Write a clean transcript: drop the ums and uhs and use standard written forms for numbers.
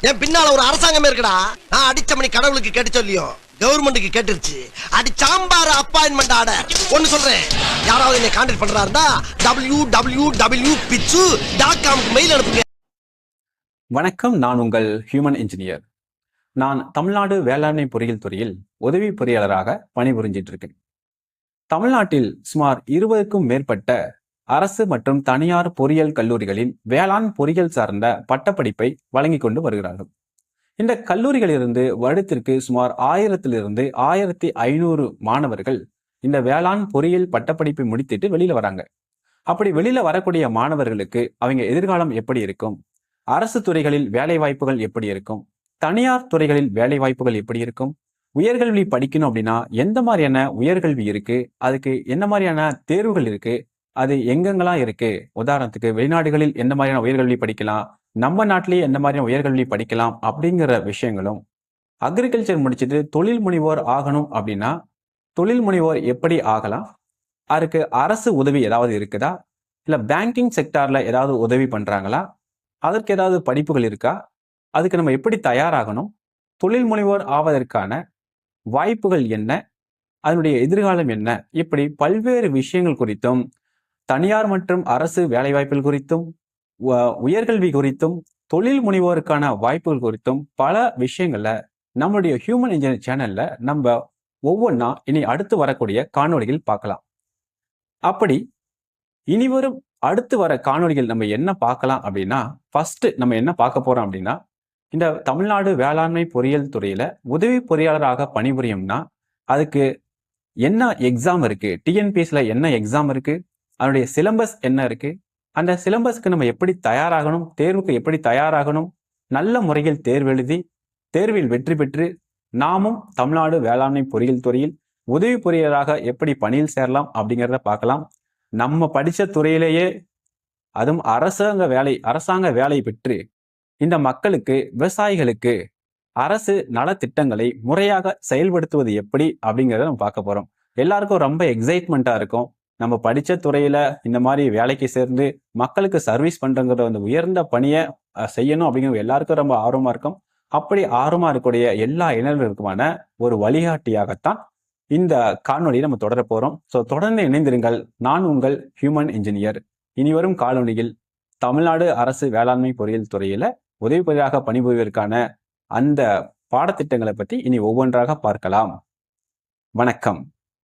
என் பின்னால ஒரு அரசாங்கமே இருக்குடா. நான் அடிச்ச மணி கடவுளுக்கு கேட்டு சொல்லியோ கவர்மெண்ட்டுக்கு கேட்டுருச்சு. அடி சாம்பார் அப்பாயின்மெண்ட் ஆர்டர். ஒன்னு சொல்றேன், யாராவது என்னை கான்டாக்ட் பண்றாருந்தா www.pitchu.com மெயில் அனுப்புங்க. வணக்கம், நான் உங்கள் ஹியூமன் இன்ஜினியர். நான் தமிழ்நாடு வேளாண்மை பொறியியல் துறையில் உதவி பொறியாளராக பணிபுரிஞ்சிட்டு இருக்கேன். தமிழ்நாட்டில் சுமார் 20க்கும் மேற்பட்ட அரசு மற்றும் தனியார் பொறியியல் கல்லூரிகளில் வேளாண் பொறியியல் சார்ந்த பட்டப்படிப்பை வழங்கி கொண்டு வருகிறார்கள். இந்த கல்லூரிகளிலிருந்து வருடத்திற்கு சுமார் 1000 1500 மாணவர்கள் இந்த வேளாண் பொறியியல் பட்டப்படிப்பை முடித்துட்டு வெளியில வராங்க. அப்படி வெளியில வரக்கூடிய மாணவர்களுக்கு அவங்க எதிர்காலம் எப்படி இருக்கும், அரசு துறைகளில் வேலை வாய்ப்புகள் எப்படி இருக்கும், தனியார் துறைகளில் வேலை வாய்ப்புகள் எப்படி இருக்கும், உயர்கல்வி படிக்கணும் அப்படின்னா எந்த மாதிரியான உயர்கல்வி இருக்கு, அதுக்கு என்ன மாதிரியான தேர்வுகள் இருக்கு, அது எங்கெங்கெல்லாம் இருக்கு, உதாரணத்துக்கு வெளிநாடுகளில் எந்த மாதிரியான உயர்கல்வி படிக்கலாம், நம்ம நாட்டிலேயே எந்த மாதிரியான உயர்கல்வி படிக்கலாம் அப்படிங்கிற விஷயங்களும், அக்ரிகல்ச்சர் முடிச்சுட்டு தொழில் முனைவோர் ஆகணும் அப்படின்னா தொழில் முனைவோர் எப்படி ஆகலாம், அதுக்கு அரசு உதவி ஏதாவது இருக்குதா, இல்ல பேங்கிங் செக்டார்ல ஏதாவது உதவி பண்றாங்களா, அதற்கு ஏதாவது படிப்புகள் இருக்கா, அதுக்கு நம்ம எப்படி தயாராகணும், தொழில் முனைவோர் ஆவதற்கான வாய்ப்புகள் என்ன, அதனுடைய எதிர்காலம் என்ன, இப்படி பல்வேறு விஷயங்கள் குறித்தும், தனியார் மற்றும் அரசு வேலைவாய்ப்புகள் குறித்தும், உயர்கல்வி குறித்தும், தொழில் முனைவோருக்கான வாய்ப்புகள் குறித்தும் பல விஷயங்கள்ல நம்மளுடைய ஹியூமன் இன்ஜினியர் சேனல்ல நம்ம ஒவ்வொன்றா இனி அடுத்து வரக்கூடிய காணொளிகள் பார்க்கலாம். அப்படி இனிவரும் அடுத்து வர காணொளிகள் நம்ம என்ன பார்க்கலாம் அப்படின்னா, ஃபர்ஸ்ட் நம்ம என்ன பார்க்க போறோம் அப்படின்னா, இந்த தமிழ்நாடு வேளாண்மை பொறியியல் துறையில உதவி பொறியாளராக பணிபுரியும்னா அதுக்கு என்ன எக்ஸாம் இருக்கு, டிஎன்பிஎஸ்ல என்ன எக்ஸாம் இருக்கு, அதனுடைய சிலபஸ் என்ன இருக்கு, அந்த சிலபஸ்க்கு நம்ம எப்படி தயாராகணும், தேர்வுக்கு எப்படி தயாராகணும், நல்ல முறையில் தேர்வு எழுதி தேர்வில் வெற்றி பெற்று நாமும் தமிழ்நாடு வேளாண்மை பொறியியல் துறையில் உதவி பொறியாளராக எப்படி பணியில் சேரலாம் அப்படிங்கிறத பார்க்கலாம். நம்ம படித்த துறையிலேயே அதுவும் அரசாங்க வேலை பெற்று இந்த மக்களுக்கு, விவசாயிகளுக்கு அரசு நலத்திட்டங்களை முறையாக செயல்படுத்துவது எப்படி அப்படிங்கிறத நம்ம பார்க்க போறோம். எல்லாருக்கும் ரொம்ப எக்ஸைட்மெண்ட்டா இருக்கும். நம்ம படித்த துறையில இந்த மாதிரி வேலைக்கு சேர்ந்து மக்களுக்கு சர்வீஸ் பண்றங்கிற அந்த உயர்ந்த பணியை செய்யணும் அப்படிங்கிறது எல்லாருக்கும் ரொம்ப ஆர்வமா இருக்கும். அப்படி ஆர்வமா இருக்கக்கூடிய எல்லா இளைஞர்களுக்குமான ஒரு வழிகாட்டியாகத்தான் இந்த காணொலியை நம்ம தொடர போறோம். ஸோ தொடர்ந்து இணைந்திருங்கள். நான் உங்கள் ஹியூமன் இன்ஜினியர். இனிவரும் காணொலியில் தமிழ்நாடு அரசு வேளாண்மை பொறியியல் துறையில உதவி பொறியாளராக பணிபுரிவதற்கான அந்த பாடத்திட்டங்களை பற்றி இனி ஒவ்வொன்றாக பார்க்கலாம். வணக்கம்.